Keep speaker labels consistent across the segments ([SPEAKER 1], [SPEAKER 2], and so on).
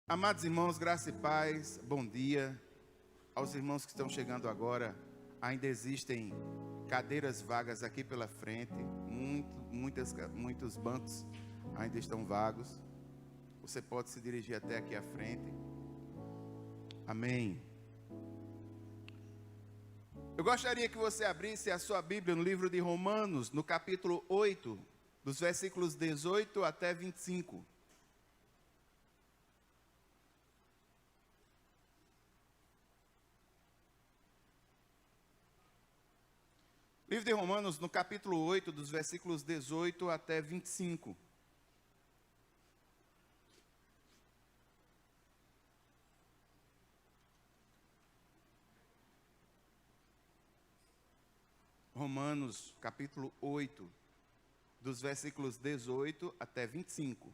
[SPEAKER 1] Amados irmãos, graça e paz, bom dia. Aos irmãos que estão chegando agora, ainda existem cadeiras vagas aqui pela frente, muitos bancos ainda estão vagos. Você pode se dirigir até aqui à frente. Amém. Eu gostaria que você abrisse a sua Bíblia no livro de Romanos, no capítulo 8, dos versículos 18 até 25. Livro de Romanos, no capítulo 8, dos versículos 18 até 25. Romanos, capítulo 8, dos versículos 18 até 25.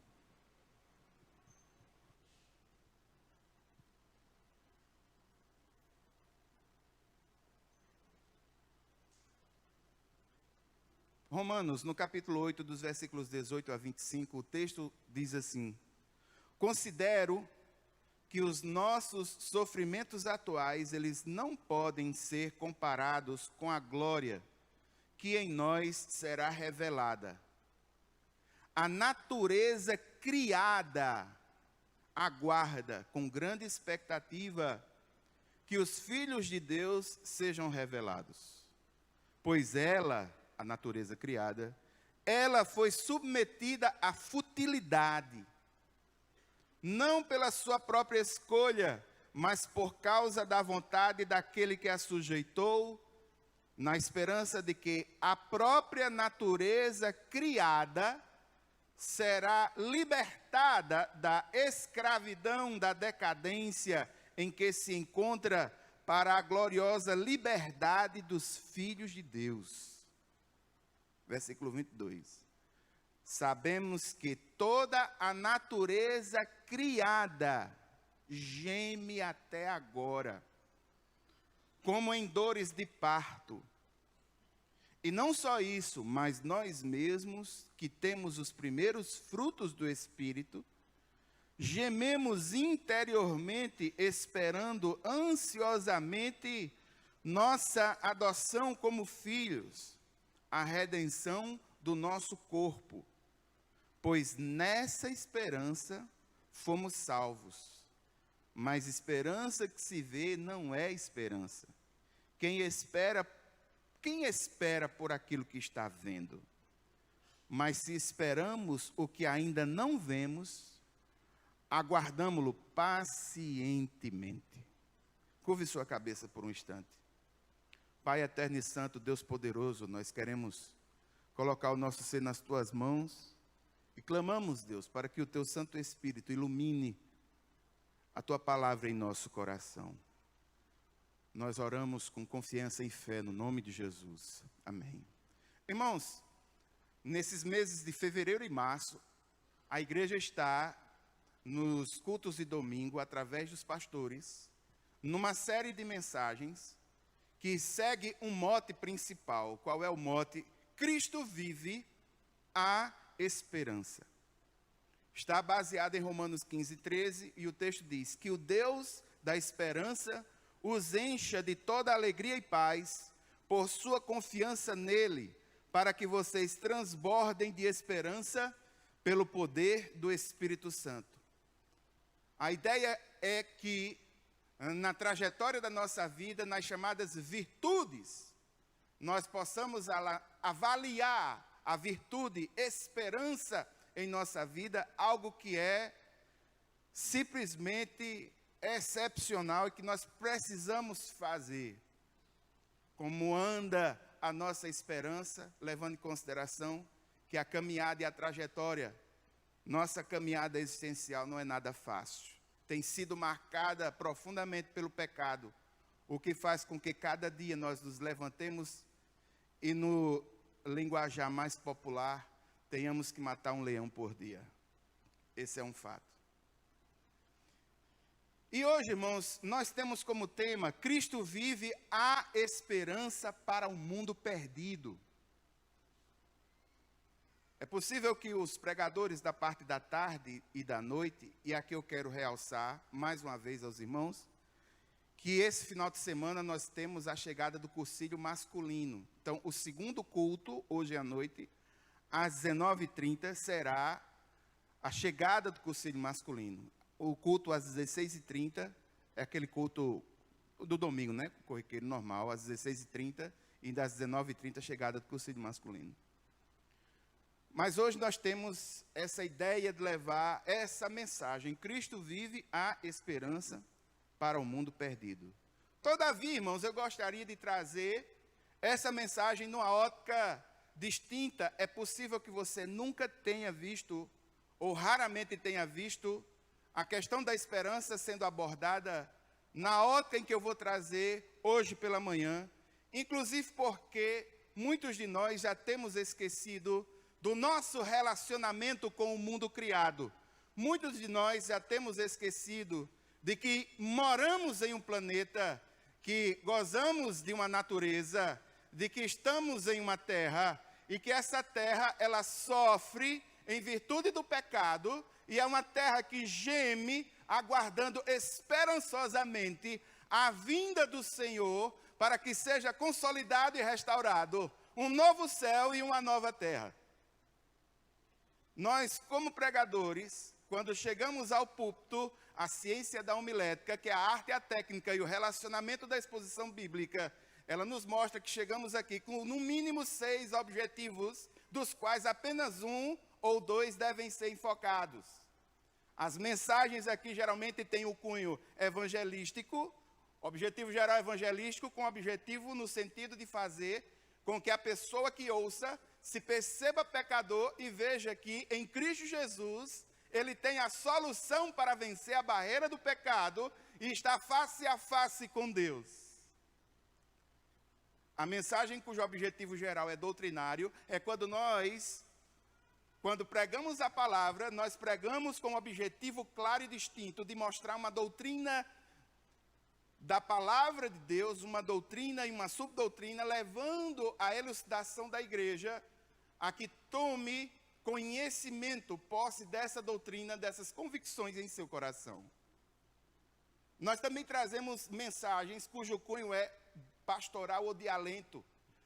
[SPEAKER 1] Romanos, no capítulo 8, dos versículos 18 a 25, o texto diz assim: Considero que os nossos sofrimentos atuais, eles não podem ser comparados com a glória que em nós será revelada. A natureza criada aguarda com grande expectativa que os filhos de Deus sejam revelados. Pois ela, a natureza criada, ela foi submetida à futilidade, não pela sua própria escolha, mas por causa da vontade daquele que a sujeitou, na esperança de que a própria natureza criada será libertada da escravidão, da decadência em que se encontra, para a gloriosa liberdade dos filhos de Deus. Versículo 22. Sabemos que toda a natureza criada geme até agora, como em dores de parto. E não só isso, mas nós mesmos, que temos os primeiros frutos do Espírito, gememos interiormente, esperando ansiosamente nossa adoção como filhos, a redenção do nosso corpo. Pois nessa esperança fomos salvos. Mas esperança que se vê não é esperança. Quem espera por aquilo que está vendo? Mas se esperamos o que ainda não vemos, aguardamo-lo pacientemente. Curve sua cabeça por um instante. Pai eterno e santo, Deus poderoso, nós queremos colocar o nosso ser nas tuas mãos e clamamos, Deus, para que o teu Santo Espírito ilumine a tua palavra em nosso coração. Nós oramos com confiança e fé no nome de Jesus. Amém. Irmãos, nesses meses de fevereiro e março, a igreja está nos cultos de domingo, através dos pastores, numa série de mensagens que segue um mote principal. Qual é o mote? Cristo vive, a esperança. Está baseado em Romanos 15, 13, e o texto diz que o Deus da esperança os encha de toda alegria e paz por sua confiança nele, para que vocês transbordem de esperança pelo poder do Espírito Santo. A ideia é que na trajetória da nossa vida, nas chamadas virtudes, nós possamos avaliar a virtude esperança em nossa vida, algo que é simplesmente excepcional e que nós precisamos fazer. Como anda a nossa esperança, levando em consideração que a caminhada e a trajetória, nossa caminhada existencial não é nada fácil. Tem sido marcada profundamente pelo pecado, o que faz com que cada dia nós nos levantemos e no linguajar mais popular, tenhamos que matar um leão por dia. Esse é um fato. E hoje, irmãos, nós temos como tema: Cristo vive, a esperança para o mundo perdido. É possível que os pregadores da parte da tarde e da noite, e aqui eu quero realçar mais uma vez aos irmãos, que esse final de semana nós temos a chegada do cursilho masculino. Então, o segundo culto, hoje à noite, às 19h30, será a chegada do cursilho masculino. O culto às 16h30 é aquele culto do domingo, né? Corriqueiro normal, às 16h30 e das 19h30 a chegada do cursilho masculino. Mas hoje nós temos essa ideia de levar essa mensagem. Cristo vive, a esperança para o mundo perdido. Todavia, irmãos, eu gostaria de trazer essa mensagem numa ótica distinta. É possível que você nunca tenha visto, ou raramente tenha visto, a questão da esperança sendo abordada na ótica em que eu vou trazer hoje pela manhã, inclusive porque muitos de nós já temos esquecido do nosso relacionamento com o mundo criado. Muitos de nós já temos esquecido de que moramos em um planeta, que gozamos de uma natureza, de que estamos em uma terra, e que essa terra, ela sofre em virtude do pecado, e é uma terra que geme, aguardando esperançosamente a vinda do Senhor, para que seja consolidado e restaurado um novo céu e uma nova terra. Nós, como pregadores, quando chegamos ao púlpito, a ciência da homilética, que é a arte e a técnica e o relacionamento da exposição bíblica, ela nos mostra que chegamos aqui com no mínimo 6 objetivos, dos quais apenas 1 ou 2 devem ser enfocados. As mensagens aqui geralmente têm o cunho evangelístico, objetivo geral evangelístico, com objetivo no sentido de fazer com que a pessoa que ouça se perceba pecador e veja que em Cristo Jesus ele tem a solução para vencer a barreira do pecado e está face a face com Deus. A mensagem cujo objetivo geral é doutrinário é quando pregamos a palavra, nós pregamos com o objetivo claro e distinto de mostrar uma doutrina da palavra de Deus, uma doutrina e uma subdoutrina, levando a elucidação da igreja a que tome conhecimento, posse dessa doutrina, dessas convicções em seu coração. Nós também trazemos mensagens cujo cunho é pastoral ou de alento.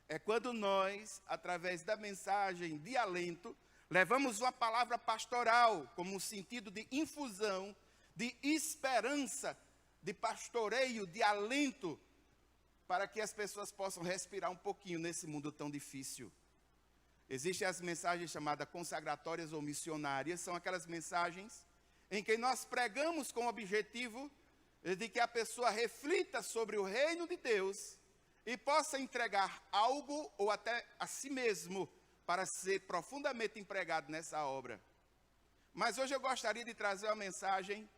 [SPEAKER 1] É quando nós, através da mensagem de alento, levamos uma palavra pastoral, como um sentido de infusão, de esperança, de pastoreio, de alento, para que as pessoas possam respirar um pouquinho nesse mundo tão difícil. Existem as mensagens chamadas consagratórias ou missionárias, são aquelas mensagens em que nós pregamos com o objetivo de que a pessoa reflita sobre o reino de Deus e possa entregar algo ou até a si mesmo para ser profundamente empregado nessa obra. Mas hoje eu gostaria de trazer uma mensagem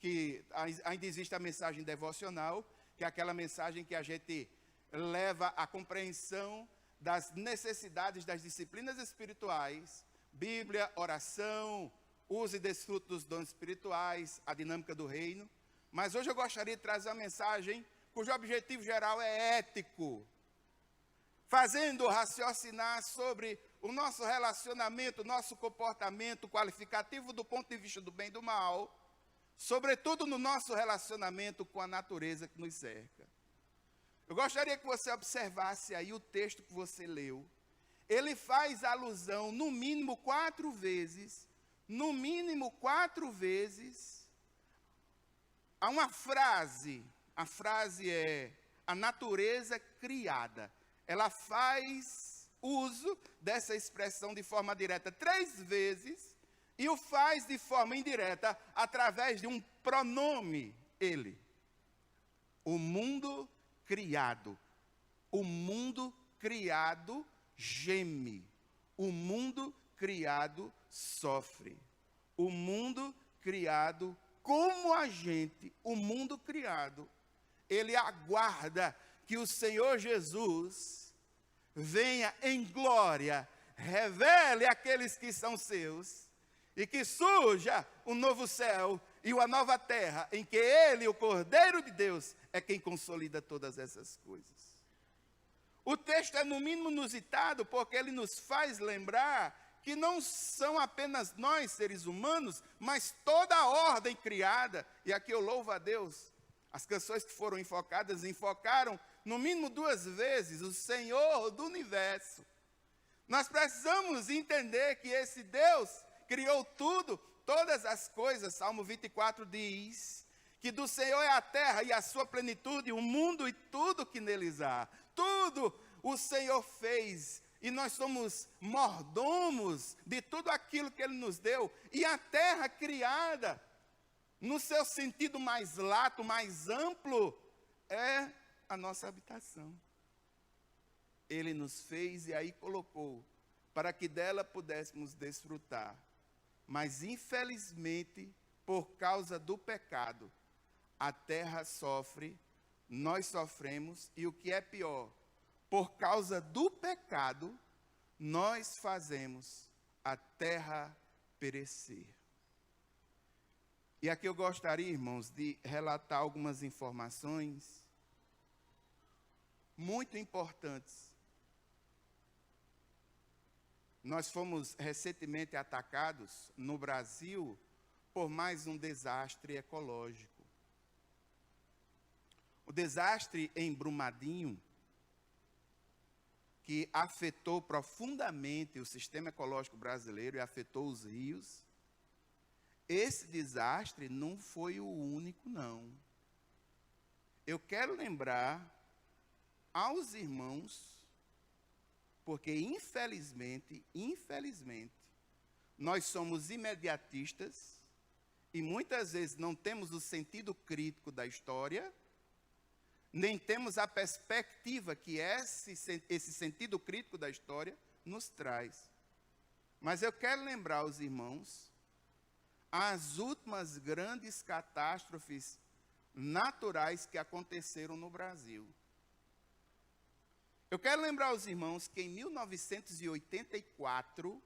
[SPEAKER 1] que ainda existe a mensagem devocional, que é aquela mensagem que a gente leva à compreensão das necessidades das disciplinas espirituais, Bíblia, oração, uso e desfruto dos dons espirituais, a dinâmica do reino. Mas hoje eu gostaria de trazer uma mensagem cujo objetivo geral é ético, fazendo raciocinar sobre o nosso relacionamento, nosso comportamento qualificativo do ponto de vista do bem e do mal, sobretudo no nosso relacionamento com a natureza que nos cerca. Eu gostaria que você observasse aí o texto que você leu. Ele faz alusão, no mínimo 4 vezes, a uma frase. A frase é a natureza criada. Ela faz uso dessa expressão de forma direta 3 vezes e o faz de forma indireta através de um pronome, ele. O mundo criado. O mundo criado geme. O mundo criado sofre. O mundo criado, como a gente, o mundo criado, ele aguarda que o Senhor Jesus venha em glória, revele aqueles que são seus, e que surja um novo céu e uma nova terra, em que Ele, o Cordeiro de Deus, é quem consolida todas essas coisas. O texto é no mínimo inusitado, porque ele nos faz lembrar que não são apenas nós, seres humanos, mas toda a ordem criada. E aqui eu louvo a Deus. As canções que foram enfocaram no mínimo 2 vezes o Senhor do universo. Nós precisamos entender que esse Deus criou tudo, todas as coisas. Salmo 24 diz que do Senhor é a terra e a sua plenitude, o mundo e tudo que neles há. Tudo o Senhor fez. E nós somos mordomos de tudo aquilo que Ele nos deu. E a terra criada, no seu sentido mais lato, mais amplo, é a nossa habitação. Ele nos fez e aí colocou, para que dela pudéssemos desfrutar. Mas infelizmente, por causa do pecado, a terra sofre, nós sofremos, e o que é pior, por causa do pecado, nós fazemos a terra perecer. E aqui eu gostaria, irmãos, de relatar algumas informações muito importantes. Nós fomos recentemente atacados no Brasil por mais um desastre ecológico. O desastre em Brumadinho, que afetou profundamente o sistema ecológico brasileiro e afetou os rios. Esse desastre não foi o único, não. Eu quero lembrar aos irmãos, porque infelizmente, nós somos imediatistas e muitas vezes não temos o sentido crítico da história, nem temos a perspectiva que esse sentido crítico da história nos traz. Mas eu quero lembrar aos irmãos as últimas grandes catástrofes naturais que aconteceram no Brasil. Eu quero lembrar aos irmãos que em 1984,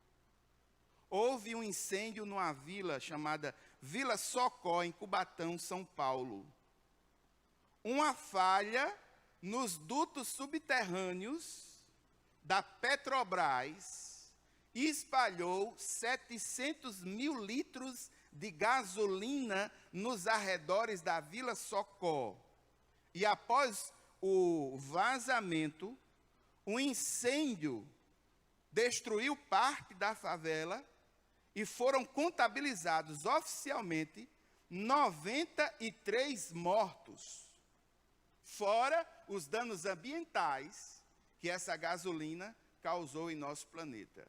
[SPEAKER 1] houve um incêndio numa vila chamada Vila Socó, em Cubatão, São Paulo. Uma falha nos dutos subterrâneos da Petrobras espalhou 700 mil litros de gasolina nos arredores da Vila Socó. E após o vazamento, o incêndio destruiu parte da favela e foram contabilizados oficialmente 93 mortos. Fora os danos ambientais que essa gasolina causou em nosso planeta.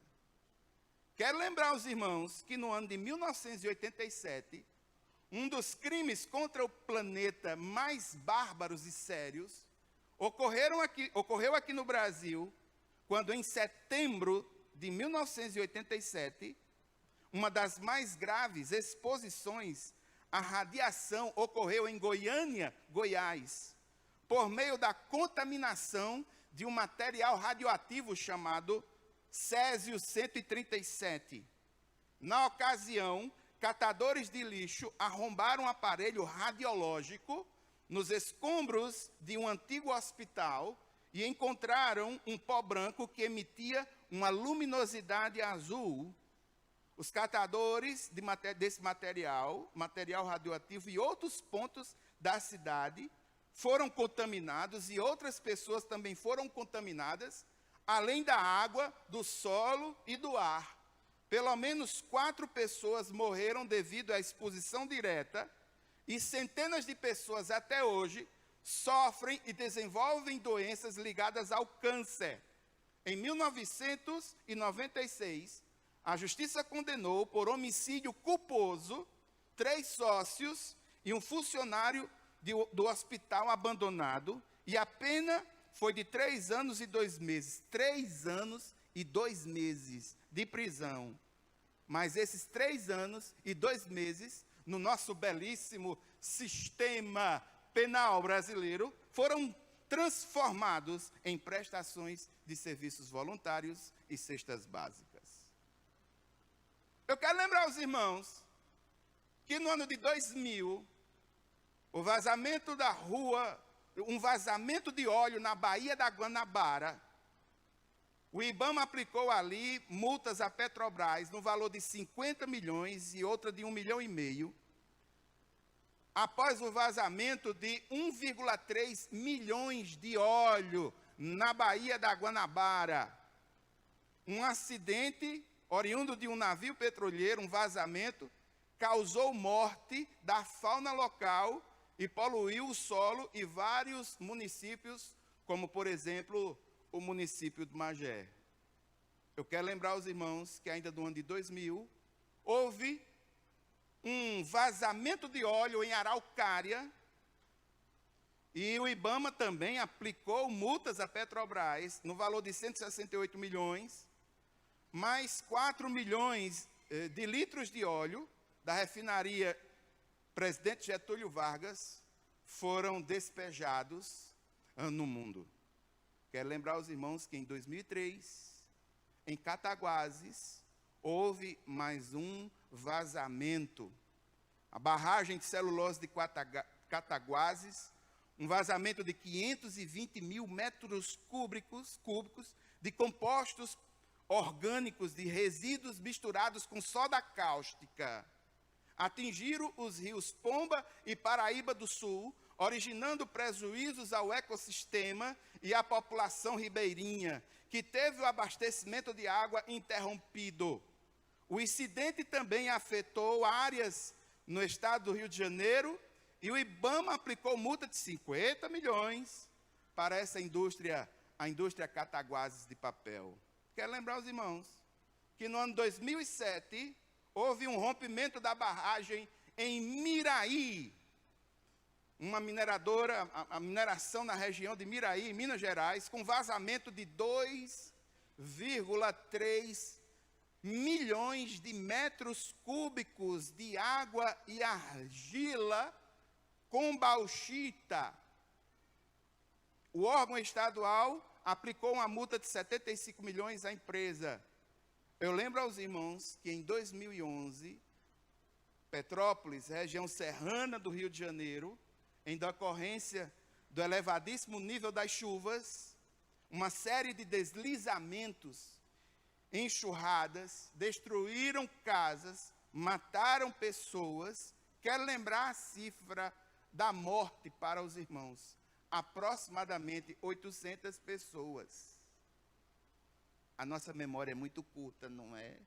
[SPEAKER 1] Quero lembrar aos irmãos que no ano de 1987, um dos crimes contra o planeta mais bárbaros e sérios ocorreu aqui no Brasil, quando em setembro de 1987, uma das mais graves exposições à radiação ocorreu em Goiânia, Goiás, por meio da contaminação de um material radioativo chamado Césio-137. Na ocasião, catadores de lixo arrombaram um aparelho radiológico nos escombros de um antigo hospital e encontraram um pó branco que emitia uma luminosidade azul. Os catadores desse material radioativo e outros pontos da cidade foram contaminados e outras pessoas também foram contaminadas, além da água, do solo e do ar. Pelo menos 4 pessoas morreram devido à exposição direta e centenas de pessoas até hoje sofrem e desenvolvem doenças ligadas ao câncer. Em 1996, a Justiça condenou por homicídio culposo 3 sócios e um funcionário do hospital abandonado, e a pena foi de 3 anos e 2 meses. 3 anos e 2 meses de prisão. Mas esses 3 anos e 2 meses, no nosso belíssimo sistema penal brasileiro, foram transformados em prestações de serviços voluntários e cestas básicas. Eu quero lembrar aos irmãos que no ano de 2000, o vazamento da rua, um vazamento de óleo na Baía da Guanabara, O IBAMA aplicou ali multas à Petrobras no valor de 50 milhões e outra de 1,5 milhão, após o vazamento de 1,3 milhões de óleo na Baía da Guanabara. Um acidente oriundo de um navio petroleiro, um vazamento, causou morte da fauna local e poluiu o solo e vários municípios, como, por exemplo, o município de Magé. Eu quero lembrar aos irmãos que ainda no ano de 2000, houve um vazamento de óleo em Araucária, e o IBAMA também aplicou multas à Petrobras no valor de 168 milhões, mais 4 milhões de litros de óleo da refinaria Presidente Getúlio Vargas foram despejados no mundo. Quero lembrar aos irmãos que em 2003, em Cataguases, houve mais um vazamento. A barragem de celulose de Cataguases, um vazamento de 520 mil metros cúbicos de compostos orgânicos de resíduos misturados com soda cáustica, atingiram os rios Pomba e Paraíba do Sul, originando prejuízos ao ecossistema e à população ribeirinha, que teve o abastecimento de água interrompido. O incidente também afetou áreas no estado do Rio de Janeiro e o IBAMA aplicou multa de 50 milhões para essa indústria, a indústria Cataguases de papel. Quero lembrar os irmãos que no ano 2007 houve um rompimento da barragem em Miraí, uma mineradora, a mineração na região de Miraí, em Minas Gerais, com vazamento de 2,3 milhões de metros cúbicos de água e argila com bauxita. O órgão estadual aplicou uma multa de 75 milhões à empresa. Eu lembro aos irmãos que em 2011, Petrópolis, região serrana do Rio de Janeiro, em decorrência do elevadíssimo nível das chuvas, uma série de deslizamentos, enxurradas, destruíram casas, mataram pessoas. Quero lembrar a cifra da morte para os irmãos. Aproximadamente 800 pessoas. A nossa memória é muito curta, não é?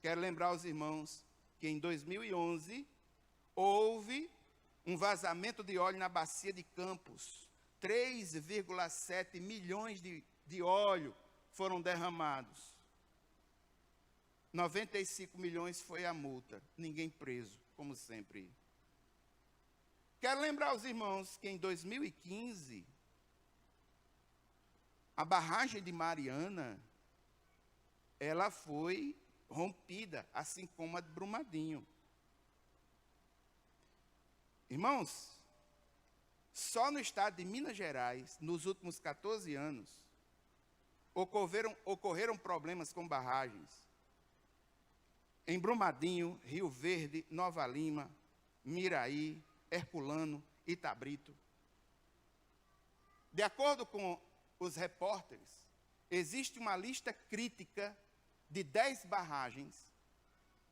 [SPEAKER 1] Quero lembrar aos irmãos que em 2011 houve um vazamento de óleo na bacia de Campos. 3,7 milhões de óleo foram derramados. 95 milhões foi a multa. Ninguém preso, como sempre. Quero lembrar aos irmãos que em 2015, a barragem de Mariana, ela foi rompida, assim como a de Brumadinho. Irmãos, só no estado de Minas Gerais, nos últimos 14 anos, ocorreram problemas com barragens. Em Brumadinho, Rio Verde, Nova Lima, Miraí, Herculano, Itabrito. De acordo com os repórteres, existe uma lista crítica de 10 barragens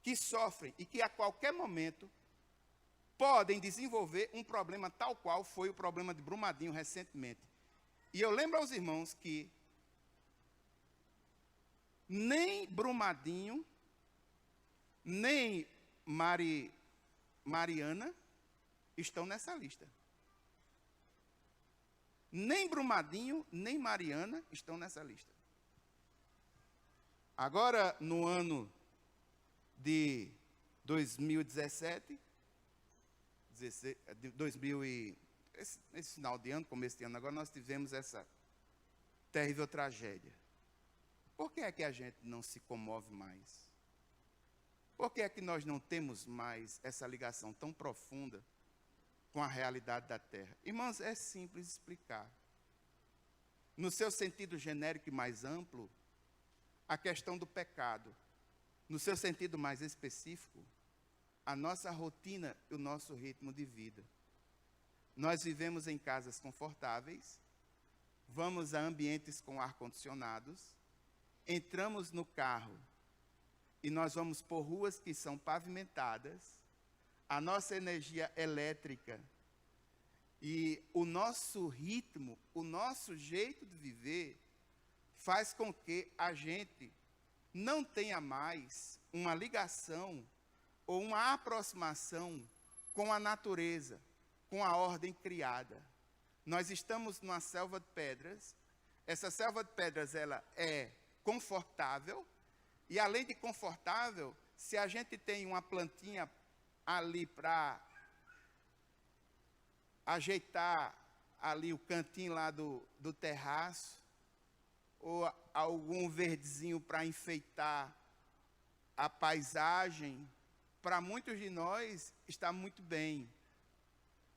[SPEAKER 1] que sofrem e que a qualquer momento podem desenvolver um problema tal qual foi o problema de Brumadinho recentemente. E eu lembro aos irmãos que nem Brumadinho, nem Mariana estão nessa lista. Nem Brumadinho, nem Mariana estão nessa lista. Agora, no ano de 2017, esse final de ano, começo de ano, agora nós tivemos essa terrível tragédia. Por que é que a gente não se comove mais? Por que é que nós não temos mais essa ligação tão profunda com a realidade da terra? Irmãos, é simples explicar. No seu sentido genérico e mais amplo, a questão do pecado. No seu sentido mais específico, a nossa rotina e o nosso ritmo de vida. Nós vivemos em casas confortáveis, vamos a ambientes com ar-condicionados, entramos no carro e nós vamos por ruas que são pavimentadas, a nossa energia elétrica e o nosso ritmo, o nosso jeito de viver, faz com que a gente não tenha mais uma ligação ou uma aproximação com a natureza, com a ordem criada. Nós estamos numa selva de pedras. Essa selva de pedras, ela é confortável, e além de confortável, se a gente tem uma plantinha ali para ajeitar ali o cantinho lá do terraço, ou algum verdezinho para enfeitar a paisagem, para muitos de nós está muito bem.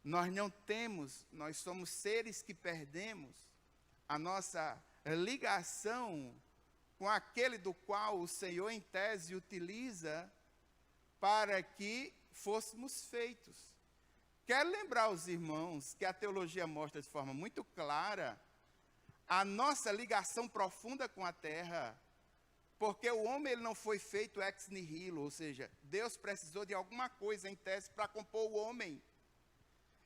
[SPEAKER 1] Nós não temos, nós somos seres que perdemos a nossa ligação com aquele do qual o Senhor, em tese, utiliza para que fôssemos feitos. Quero lembrar aos irmãos que a teologia mostra de forma muito clara a nossa ligação profunda com a terra, porque o homem ele não foi feito ex nihilo, ou seja, Deus precisou de alguma coisa em tese para compor o homem.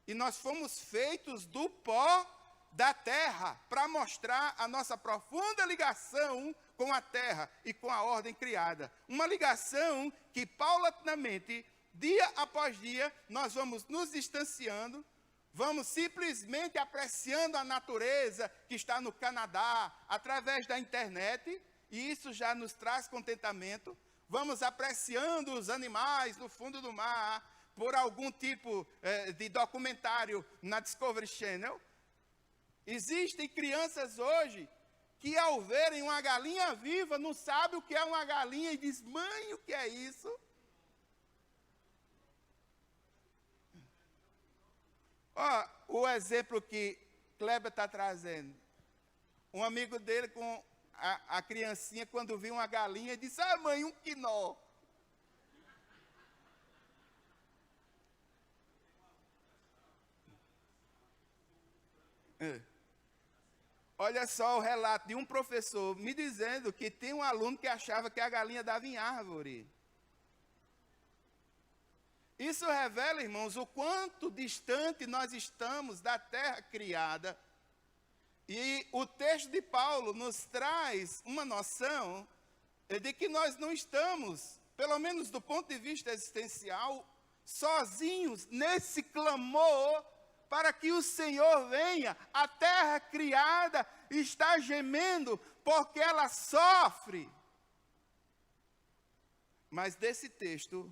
[SPEAKER 1] E nós fomos feitos do pó da terra, para mostrar a nossa profunda ligação com a terra e com a ordem criada. Uma ligação que paulatinamente, dia após dia, nós vamos nos distanciando, vamos simplesmente apreciando a natureza que está no Canadá, através da internet, e isso já nos traz contentamento. Vamos apreciando os animais no fundo do mar, por algum tipo de documentário na Discovery Channel. Existem crianças hoje que, ao verem uma galinha viva, não sabem o que é uma galinha e diz: mãe, o que é isso? Ó, o exemplo que Kleber está trazendo. Um amigo dele com a criancinha, quando viu uma galinha, disse: ah, mãe, um quinó. Olha só o relato de um professor me dizendo que tem um aluno que achava que a galinha dava em árvore. Isso revela, irmãos, o quanto distante nós estamos da terra criada. E o texto de Paulo nos traz uma noção de que nós não estamos, pelo menos do ponto de vista existencial, sozinhos nesse clamor para que o Senhor venha. A terra criada está gemendo porque ela sofre. Mas desse texto,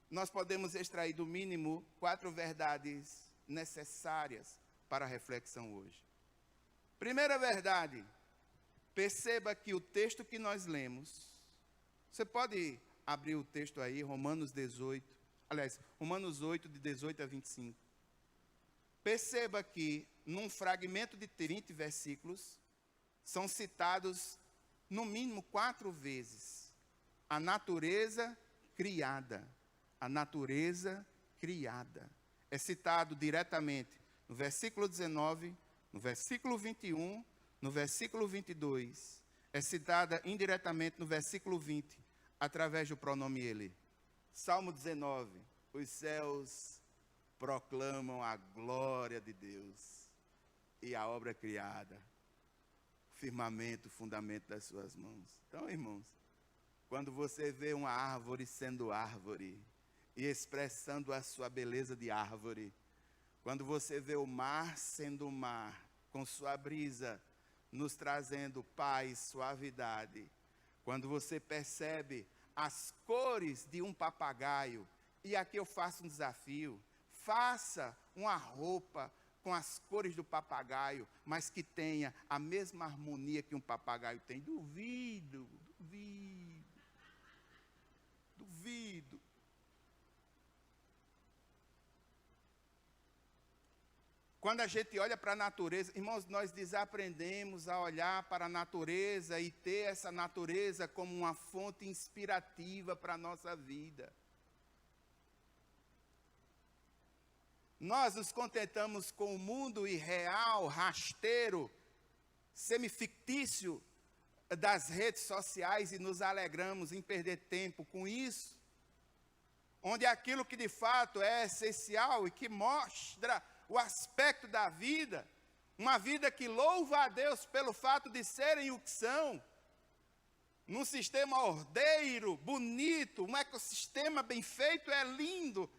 [SPEAKER 1] nós podemos extrair do mínimo 4 verdades necessárias para a reflexão hoje. Primeira verdade, perceba que o texto que nós lemos, você pode abrir o texto aí, Romanos 8, de 18 a 25. Perceba que, num fragmento de 30 versículos, são citados, no mínimo 4 vezes, a natureza criada. A natureza criada. É citado diretamente no versículo 19, no versículo 21, no versículo 22. É citada indiretamente no versículo 20, através do pronome ele. Salmo 19, os céus proclamam a glória de Deus e a obra criada, o firmamento, o fundamento das suas mãos. Então, irmãos, quando você vê uma árvore sendo árvore e expressando a sua beleza de árvore, quando você vê o mar sendo mar, com sua brisa nos trazendo paz, suavidade, quando você percebe as cores de um papagaio, e aqui eu faço um desafio: faça uma roupa com as cores do papagaio, mas que tenha a mesma harmonia que um papagaio tem. Duvido. Quando a gente olha para a natureza, irmãos, nós desaprendemos a olhar para a natureza e ter essa natureza como uma fonte inspirativa para a nossa vida. Nós nos contentamos com o mundo irreal, rasteiro, semifictício das redes sociais e nos alegramos em perder tempo com isso, onde aquilo que de fato é essencial e que mostra o aspecto da vida, uma vida que louva a Deus pelo fato de serem o que são, num sistema ordeiro, bonito, um ecossistema bem feito, é lindo,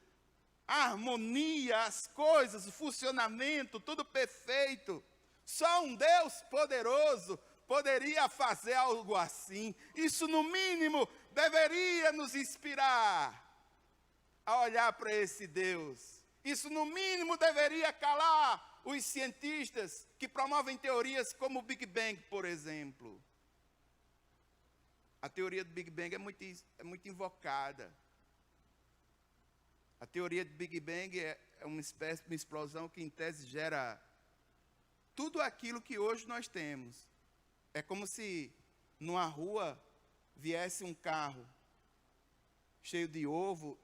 [SPEAKER 1] a harmonia, as coisas, o funcionamento, tudo perfeito. Só um Deus poderoso poderia fazer algo assim. Isso, no mínimo, deveria nos inspirar a olhar para esse Deus. Isso, no mínimo, deveria calar os cientistas que promovem teorias como o Big Bang, por exemplo. A teoria do Big Bang é muito invocada. A teoria do Big Bang é uma espécie de uma explosão que, em tese, gera tudo aquilo que hoje nós temos. É como se numa rua viesse um carro cheio de ovo,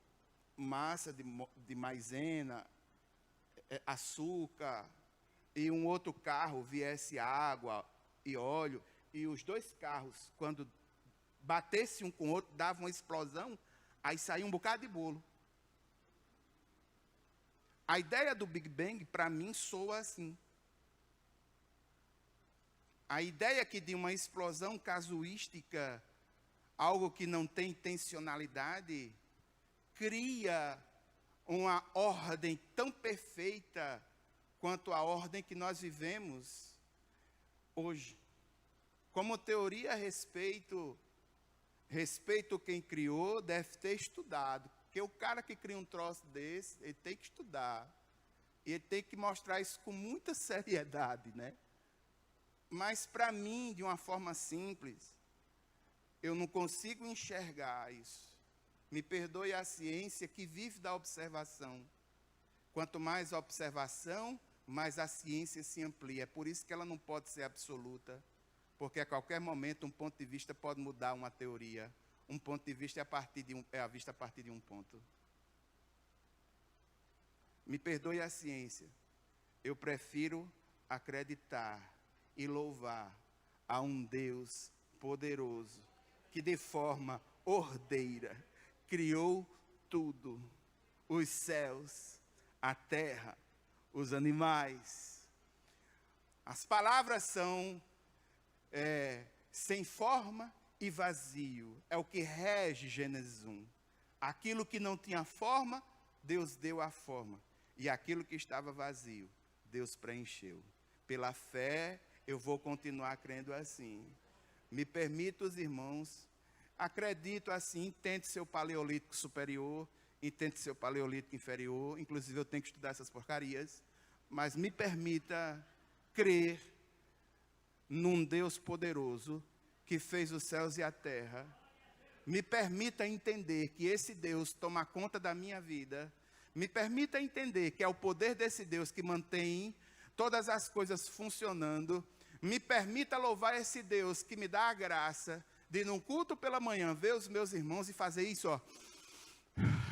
[SPEAKER 1] massa de maisena, açúcar, e um outro carro viesse água e óleo, e os dois carros, quando batesse um com o outro, davam uma explosão, aí saía um bocado de bolo. A ideia do Big Bang, para mim, soa assim. A ideia que de uma explosão casuística, algo que não tem intencionalidade, cria uma ordem tão perfeita quanto a ordem que nós vivemos hoje. Como teoria a respeito quem criou, deve ter estudado. Porque o cara que cria um troço desse, ele tem que estudar. E ele tem que mostrar isso com muita seriedade, né? Mas para mim, de uma forma simples, eu não consigo enxergar isso. Me perdoe a ciência que vive da observação. Quanto mais a observação, mais a ciência se amplia. É por isso que ela não pode ser absoluta. Porque a qualquer momento um ponto de vista pode mudar uma teoria. Um ponto de vista é vista a partir de um ponto. Me perdoe a ciência. Eu prefiro acreditar e louvar a um Deus poderoso, que de forma ordeira criou tudo, os céus, a terra, os animais. As palavras são sem forma e vazio, é o que rege Gênesis 1. Aquilo que não tinha forma, Deus deu a forma, e aquilo que estava vazio, Deus preencheu. Pela fé, eu vou continuar crendo assim. Me permita, os irmãos, acredito assim, tente seu paleolítico superior, e tente seu paleolítico inferior, inclusive eu tenho que estudar essas porcarias, mas me permita crer num Deus poderoso, que fez os céus e a terra. Me permita entender que esse Deus toma conta da minha vida. Me permita entender que é o poder desse Deus que mantém todas as coisas funcionando. Me permita louvar esse Deus que me dá a graça de, num culto pela manhã, ver os meus irmãos e fazer isso, ó.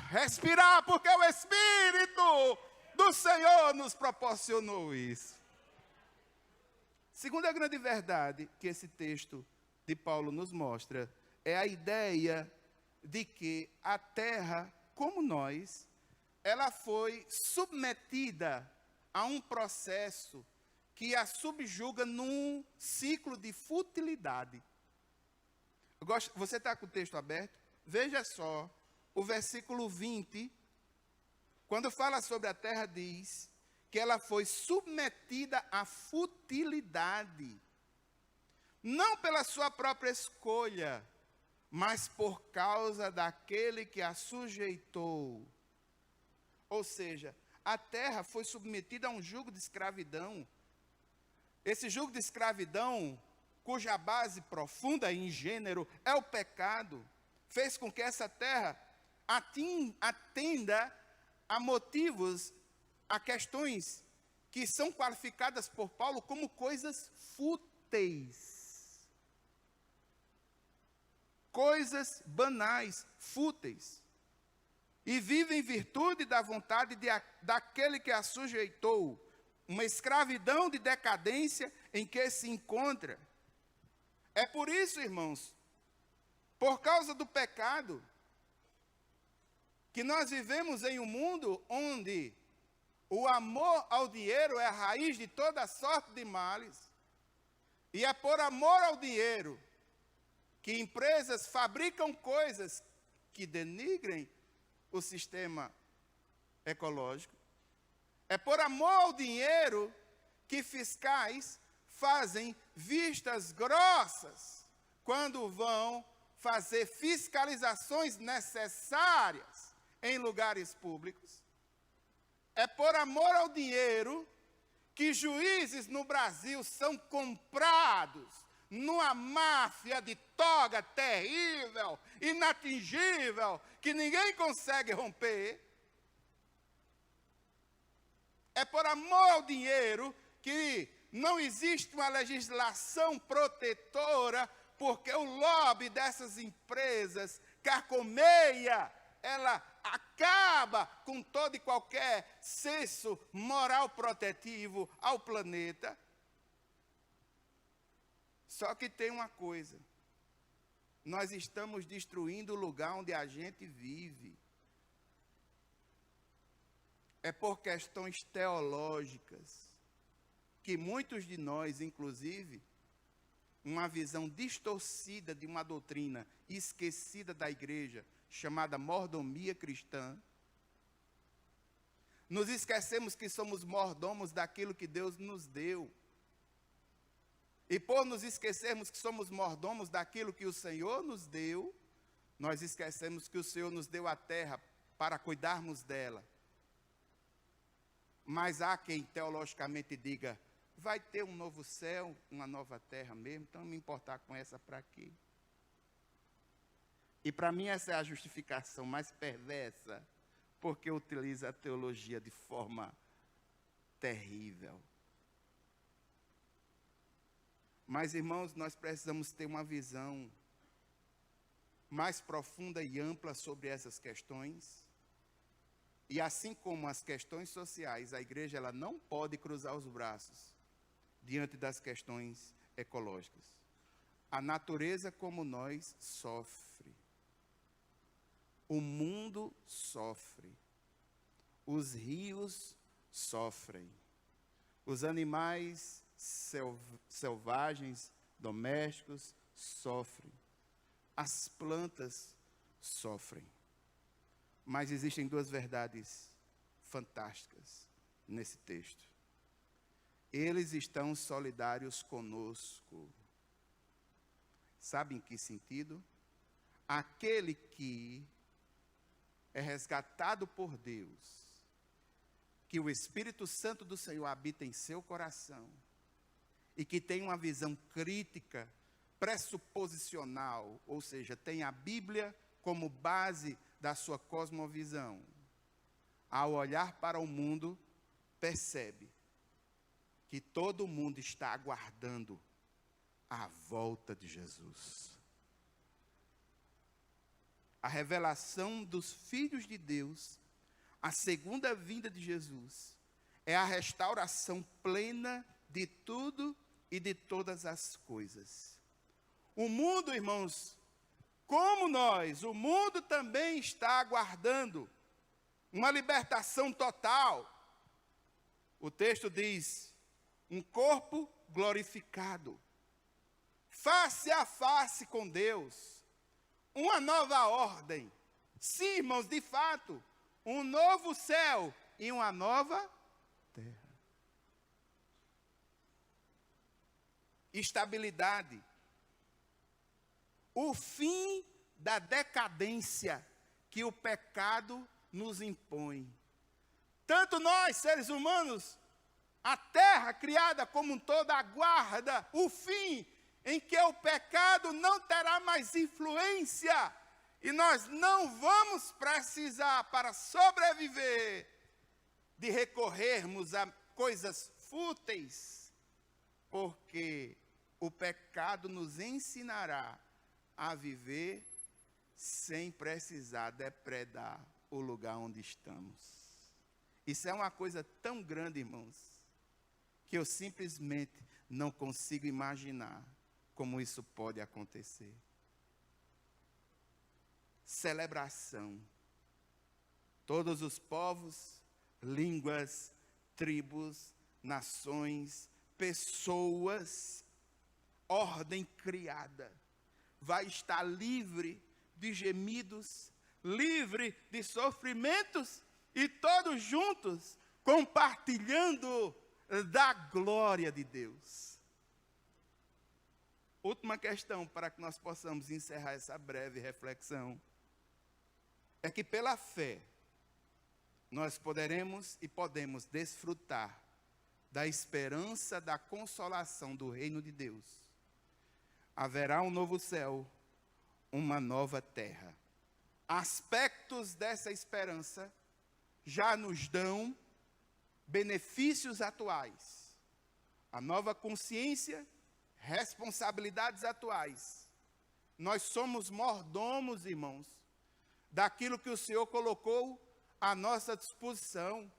[SPEAKER 1] Respirar, porque o Espírito do Senhor nos proporcionou isso. Segunda grande verdade que esse texto de Paulo nos mostra é a ideia de que a terra, como nós, ela foi submetida a um processo que a subjuga num ciclo de futilidade. Você está com o texto aberto? Veja só, o versículo 20, quando fala sobre a terra, diz que ela foi submetida à futilidade. Não pela sua própria escolha, mas por causa daquele que a sujeitou. Ou seja, a terra foi submetida a um jugo de escravidão. Esse jugo de escravidão, cuja base profunda em gênero é o pecado, fez com que essa terra atenda a motivos, a questões que são qualificadas por Paulo como coisas fúteis. Coisas banais, fúteis. e vive em virtude da vontade daquele que a sujeitou, uma escravidão de decadência em que se encontra. É por isso, irmãos, por causa do pecado, que nós vivemos em um mundo onde o amor ao dinheiro é a raiz de toda sorte de males. E é por amor ao dinheiro que empresas fabricam coisas que denigrem o sistema ecológico. É por amor ao dinheiro que fiscais fazem vistas grossas quando vão fazer fiscalizações necessárias em lugares públicos. É por amor ao dinheiro que juízes no Brasil são comprados numa máfia de toga terrível, inatingível, que ninguém consegue romper. É por amor ao dinheiro que não existe uma legislação protetora, porque o lobby dessas empresas carcomeia, ela acaba com todo e qualquer senso moral protetivo ao planeta. Só que tem uma coisa: nós estamos destruindo o lugar onde a gente vive. É por questões teológicas que muitos de nós, inclusive, uma visão distorcida de uma doutrina esquecida da igreja, chamada mordomia cristã, nos esquecemos que somos mordomos daquilo que Deus nos deu. E por nos esquecermos que somos mordomos daquilo que o Senhor nos deu, nós esquecemos que o Senhor nos deu a terra para cuidarmos dela. Mas há quem teologicamente diga: vai ter um novo céu, uma nova terra mesmo, então me importar com essa para quê? E para mim essa é a justificação mais perversa, porque utiliza a teologia de forma terrível. Mas, irmãos, nós precisamos ter uma visão mais profunda e ampla sobre essas questões. E assim como as questões sociais, a igreja ela não pode cruzar os braços diante das questões ecológicas. A natureza como nós sofre. O mundo sofre. Os rios sofrem. Os animais selvagens, domésticos, sofrem. As plantas sofrem. Mas existem duas verdades fantásticas nesse texto. Eles estão solidários conosco. Sabe em que sentido? Aquele que é resgatado por Deus, que o Espírito Santo do Senhor habita em seu coração, e que tem uma visão crítica, pressuposicional, ou seja, tem a Bíblia como base da sua cosmovisão, ao olhar para o mundo, percebe que todo mundo está aguardando a volta de Jesus. A revelação dos filhos de Deus, a segunda vinda de Jesus, é a restauração plena de tudo e de todas as coisas. O mundo, irmãos, como nós, o mundo também está aguardando uma libertação total. O texto diz: um corpo glorificado, face a face com Deus, uma nova ordem. Sim, irmãos, de fato, um novo céu e uma nova terra. Estabilidade. O fim da decadência que o pecado nos impõe. Tanto nós, seres humanos, a terra criada como um todo aguarda o fim em que o pecado não terá mais influência e nós não vamos precisar, para sobreviver, de recorrermos a coisas fúteis, porque o pecado nos ensinará a viver sem precisar depredar o lugar onde estamos. Isso é uma coisa tão grande, irmãos, que eu simplesmente não consigo imaginar como isso pode acontecer. Celebração. Todos os povos, línguas, tribos, nações, pessoas, ordem criada, vai estar livre de gemidos, livre de sofrimentos, e todos juntos compartilhando da glória de Deus. Última questão para que nós possamos encerrar essa breve reflexão é que pela fé nós poderemos e podemos desfrutar da esperança da consolação do reino de Deus. Haverá um novo céu, uma nova terra. Aspectos dessa esperança já nos dão benefícios atuais. A nova consciência, responsabilidades atuais. Nós somos mordomos, irmãos, daquilo que o Senhor colocou à nossa disposição.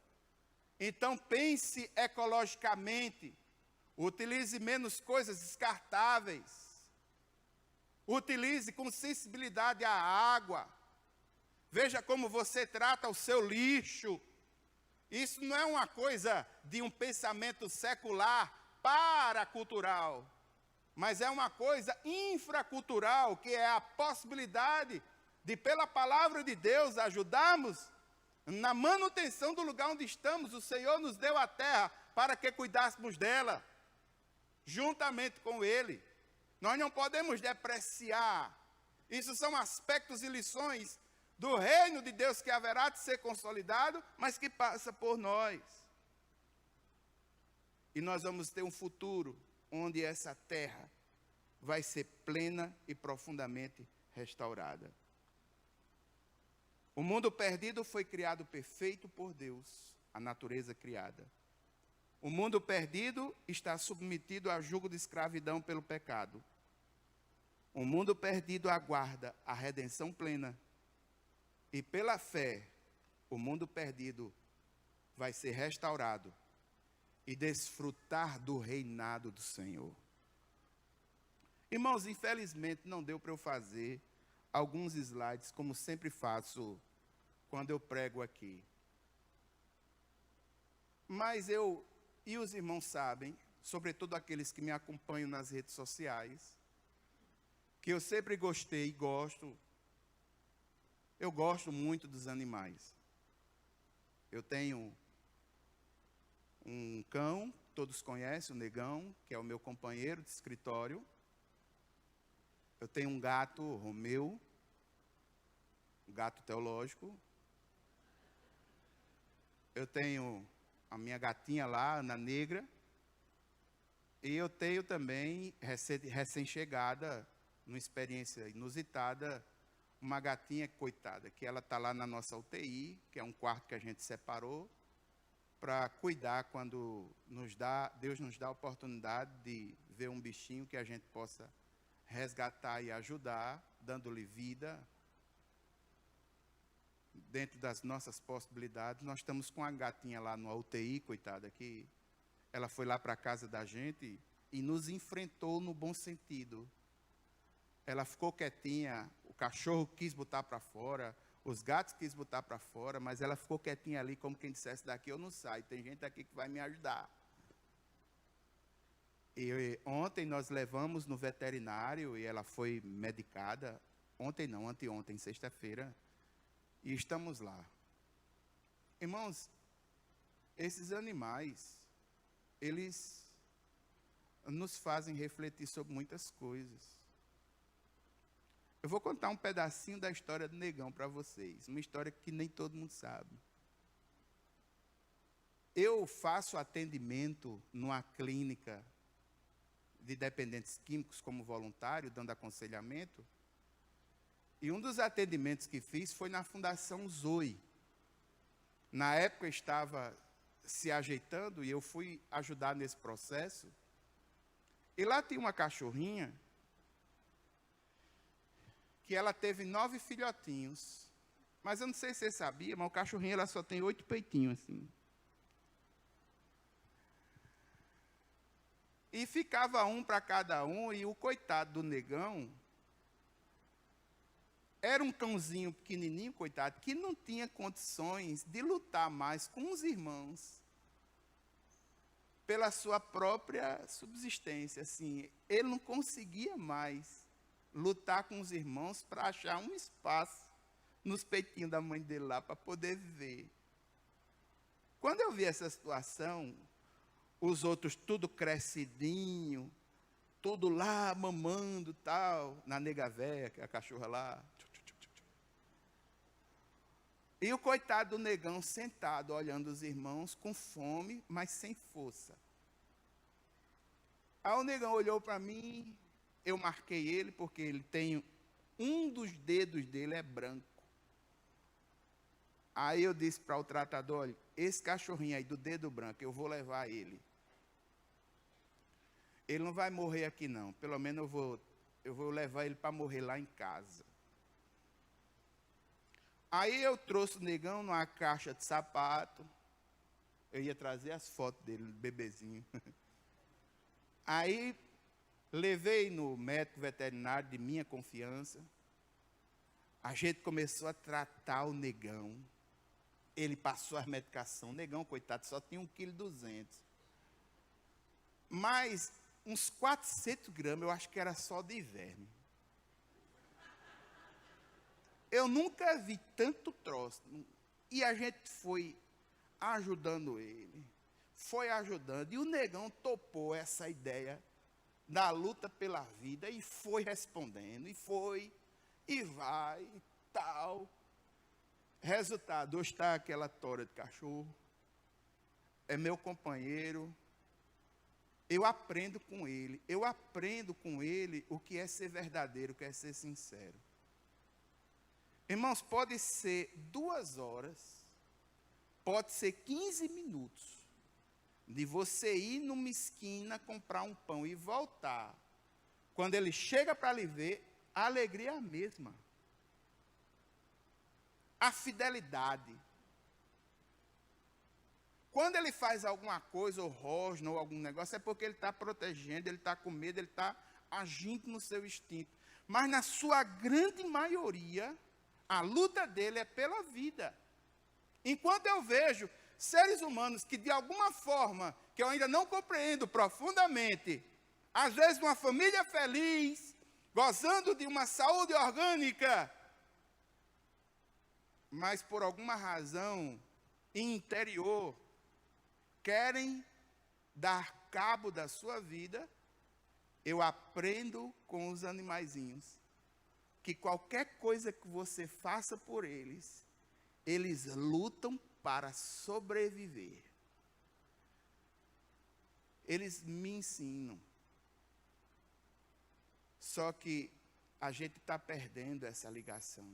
[SPEAKER 1] Então pense ecologicamente, utilize menos coisas descartáveis, utilize com sensibilidade a água, veja como você trata o seu lixo. Isso não é uma coisa de um pensamento secular paracultural, mas é uma coisa infracultural, que é a possibilidade de, pela palavra de Deus, ajudarmos na manutenção do lugar onde estamos. O Senhor nos deu a terra para que cuidássemos dela, juntamente com Ele. Nós não podemos depreciar. Isso são aspectos e lições do reino de Deus que haverá de ser consolidado, mas que passa por nós. E nós vamos ter um futuro onde essa terra vai ser plena e profundamente restaurada. O mundo perdido foi criado perfeito por Deus, a natureza criada. O mundo perdido está submetido a jugo de escravidão pelo pecado. O mundo perdido aguarda a redenção plena. E pela fé, o mundo perdido vai ser restaurado e desfrutar do reinado do Senhor. Irmãos, infelizmente não deu para eu fazer alguns slides, como sempre faço quando eu prego aqui. Mas eu e os irmãos sabem, sobretudo aqueles que me acompanham nas redes sociais, que eu sempre gostei e gosto. Eu gosto muito dos animais. Eu tenho um cão, todos conhecem, o Negão, que é o meu companheiro de escritório. Eu tenho um gato, Romeu, um gato teológico. Eu tenho a minha gatinha lá, Ana Negra. E eu tenho também, recém-chegada, numa experiência inusitada, uma gatinha, coitada, que ela está lá na nossa UTI, que é um quarto que a gente separou, para cuidar quando Deus nos dá a oportunidade de ver um bichinho que a gente possa resgatar e ajudar, dando-lhe vida. Dentro das nossas possibilidades, nós estamos com a gatinha lá no UTI, coitada, que ela foi lá para a casa da gente e nos enfrentou no bom sentido. Ela ficou quietinha, o cachorro quis botar para fora, os gatos quis botar para fora, mas ela ficou quietinha ali, como quem dissesse, daqui eu não saio, tem gente aqui que vai me ajudar. E ontem nós levamos no veterinário e ela foi medicada, ontem não, anteontem, sexta-feira, e estamos lá. Irmãos, esses animais, eles nos fazem refletir sobre muitas coisas. Eu vou contar um pedacinho da história do Negão para vocês, uma história que nem todo mundo sabe. Eu faço atendimento numa clínica de dependentes químicos como voluntário, dando aconselhamento, e um dos atendimentos que fiz foi na Fundação Zoe. Na época eu estava se ajeitando e eu fui ajudar nesse processo, e lá tinha uma cachorrinha que ela teve 9 filhotinhos, Mas eu não sei se você sabia, mas o cachorrinho ela só tem 8 peitinhos assim. E ficava um para cada um, e o coitado do negão era um cãozinho pequenininho, coitado, que não tinha condições de lutar mais com os irmãos pela sua própria subsistência. Assim, ele não conseguia mais lutar com os irmãos para achar um espaço nos peitinhos da mãe dele lá para poder viver. Quando eu vi essa situação, os outros tudo crescidinho, tudo lá mamando tal, na nega véia, que é a cachorra lá. E o coitado do negão sentado, olhando os irmãos com fome, mas sem força. Aí o negão olhou para mim, eu marquei ele, porque ele tem, um dos dedos dele é branco. Aí eu disse para o tratador, olha, esse cachorrinho aí do dedo branco, eu vou levar ele. Ele não vai morrer aqui não, pelo menos eu vou levar ele para morrer lá em casa. Aí eu trouxe o negão numa caixa de sapato. Eu ia trazer as fotos dele, bebezinho. Aí levei no médico veterinário de minha confiança. A gente começou a tratar o negão. Ele passou a medicação. O negão, coitado, só tinha 1,2 kg. Mas uns 400 gramas, eu acho que era só de verme. Eu nunca vi tanto troço. E a gente foi ajudando ele. Foi ajudando. E o negão topou essa ideia da luta pela vida e foi respondendo. E foi, e vai, e tal. Resultado, hoje está aquela tora de cachorro. É meu companheiro. Eu aprendo com ele. Eu aprendo com ele o que é ser verdadeiro, o que é ser sincero. Irmãos, pode ser 2 horas, pode ser 15 minutos, de você ir numa esquina, comprar um pão e voltar. Quando ele chega para lhe ver, a alegria é a mesma. A fidelidade. Quando ele faz alguma coisa, ou rosna, ou algum negócio, é porque ele está protegendo, ele está com medo, ele está agindo no seu instinto. Mas na sua grande maioria, a luta dele é pela vida. Enquanto eu vejo seres humanos que de alguma forma, que eu ainda não compreendo profundamente, às vezes uma família feliz, gozando de uma saúde orgânica, mas por alguma razão interior, querem dar cabo da sua vida, eu aprendo com os animaizinhos. Que qualquer coisa que você faça por eles, eles lutam para sobreviver. Eles me ensinam. Só que a gente está perdendo essa ligação.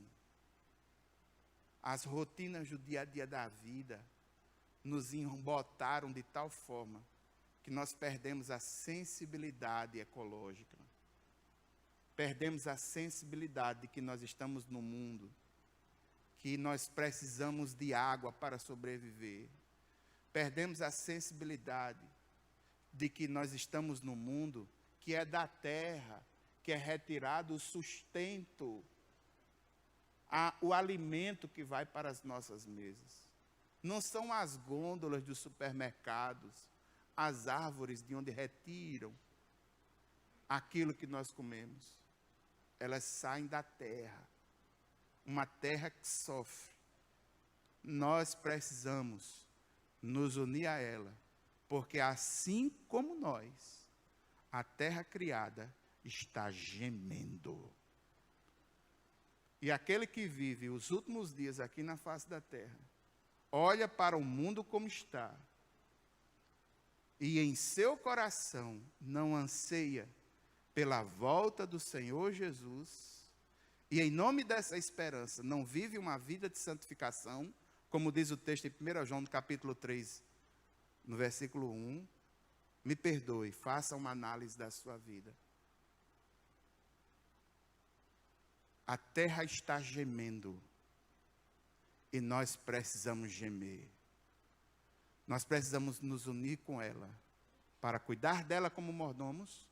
[SPEAKER 1] As rotinas do dia a dia da vida nos embotaram de tal forma que nós perdemos a sensibilidade ecológica. Perdemos a sensibilidade de que nós estamos no mundo, que nós precisamos de água para sobreviver. Perdemos a sensibilidade de que nós estamos no mundo que é da terra, que é retirado o sustento, o alimento que vai para as nossas mesas. Não são as gôndolas dos supermercados, as árvores de onde retiram aquilo que nós comemos. Elas saem da terra, uma terra que sofre. Nós precisamos nos unir a ela, porque assim como nós, a terra criada está gemendo. E aquele que vive os últimos dias aqui na face da terra, olha para o mundo como está, e em seu coração não anseia pela volta do Senhor Jesus, e em nome dessa esperança não vive uma vida de santificação, como diz o texto em 1 João, no capítulo 3, no versículo 1, me perdoe, faça uma análise da sua vida. A terra está gemendo. E nós precisamos gemer. Nós precisamos nos unir com ela, para cuidar dela como mordomos,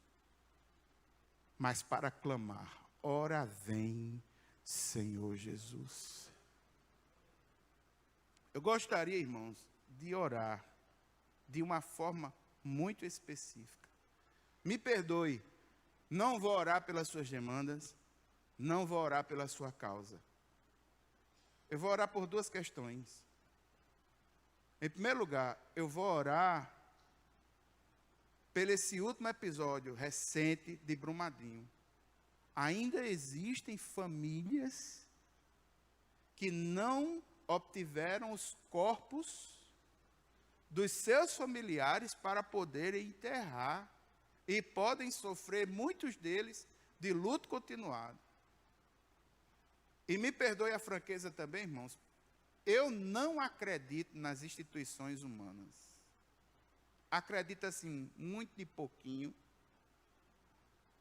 [SPEAKER 1] mas para clamar: ora vem, Senhor Jesus. Eu gostaria, irmãos, de orar de uma forma muito específica. Me perdoe, não vou orar pelas suas demandas, não vou orar pela sua causa. Eu vou orar por duas questões. Em primeiro lugar, eu vou orar pelo esse último episódio recente de Brumadinho. Ainda existem famílias que não obtiveram os corpos dos seus familiares para poderem enterrar e podem sofrer, muitos deles, de luto continuado. E me perdoe a franqueza também, irmãos, eu não acredito nas instituições humanas. Acredito assim, muito de pouquinho.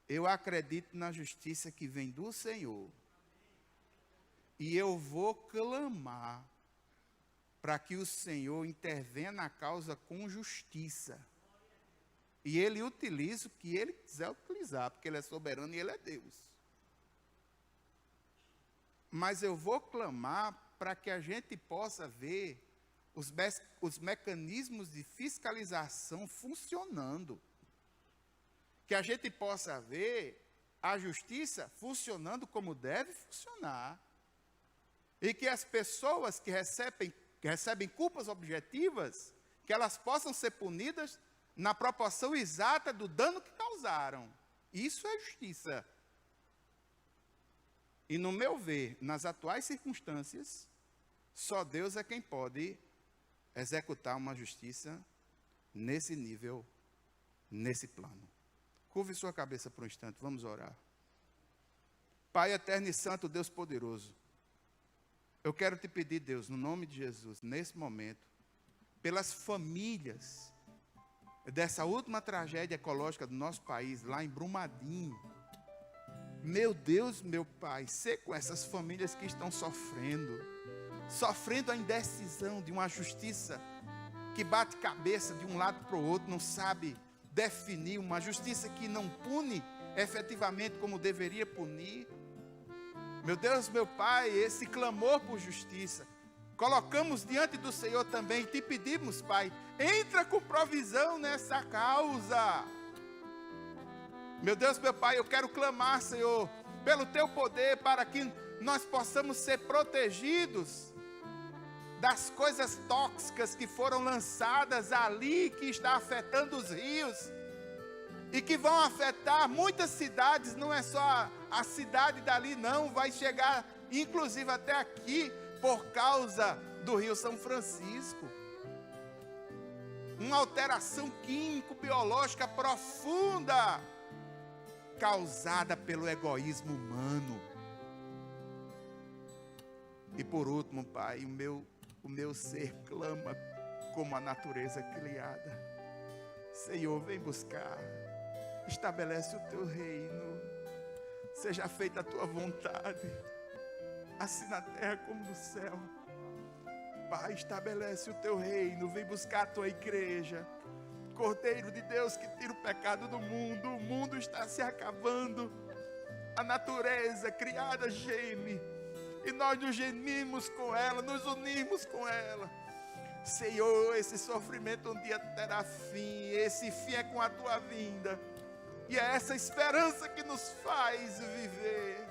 [SPEAKER 1] Eu acredito na justiça que vem do Senhor. E eu vou clamar para que o Senhor intervenha na causa com justiça. E Ele utiliza o que Ele quiser utilizar, porque Ele é soberano e Ele é Deus. Mas eu vou clamar para que a gente possa ver os mecanismos de fiscalização funcionando. Que a gente possa ver a justiça funcionando como deve funcionar. E que as pessoas que recebem culpas objetivas, que elas possam ser punidas na proporção exata do dano que causaram. Isso é justiça. E no meu ver, nas atuais circunstâncias, só Deus é quem pode executar uma justiça nesse nível, nesse plano. Curve sua cabeça por um instante, vamos orar. Pai eterno e santo, Deus poderoso, eu quero te pedir, Deus, no nome de Jesus, nesse momento, pelas famílias dessa última tragédia ecológica do nosso país, lá em Brumadinho. Meu Deus, meu Pai, ser com essas famílias que estão sofrendo a indecisão de uma justiça que bate cabeça de um lado para o outro, não sabe definir, uma justiça que não pune efetivamente como deveria punir. Meu Deus, meu Pai, esse clamor por justiça, colocamos diante do Senhor também, te pedimos, Pai, entra com provisão nessa causa. Meu Deus, meu Pai, eu quero clamar, Senhor, pelo Teu poder, para que nós possamos ser protegidos das coisas tóxicas que foram lançadas ali, que está afetando os rios, e que vão afetar muitas cidades, não é só a cidade dali não, vai chegar inclusive até aqui, por causa do Rio São Francisco. Uma alteração químico-biológica profunda, causada pelo egoísmo humano. E por último, Pai, o meu ser clama como a natureza criada. Senhor, vem buscar, estabelece o Teu reino, seja feita a Tua vontade, assim na terra como no céu. Pai, estabelece o Teu reino, vem buscar a Tua igreja, Cordeiro de Deus que tira o pecado do mundo. O mundo está se acabando, a natureza criada geme, e nós nos gemimos com ela, nos unimos com ela. Senhor, esse sofrimento um dia terá fim, esse fim é com a Tua vinda, e é essa esperança que nos faz viver.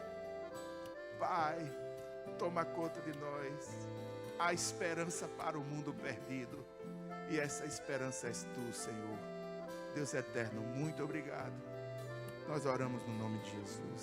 [SPEAKER 1] Pai, toma conta de nós, a esperança para o mundo perdido, e essa esperança és Tu, Senhor. Deus eterno, muito obrigado. Nós oramos no nome de Jesus.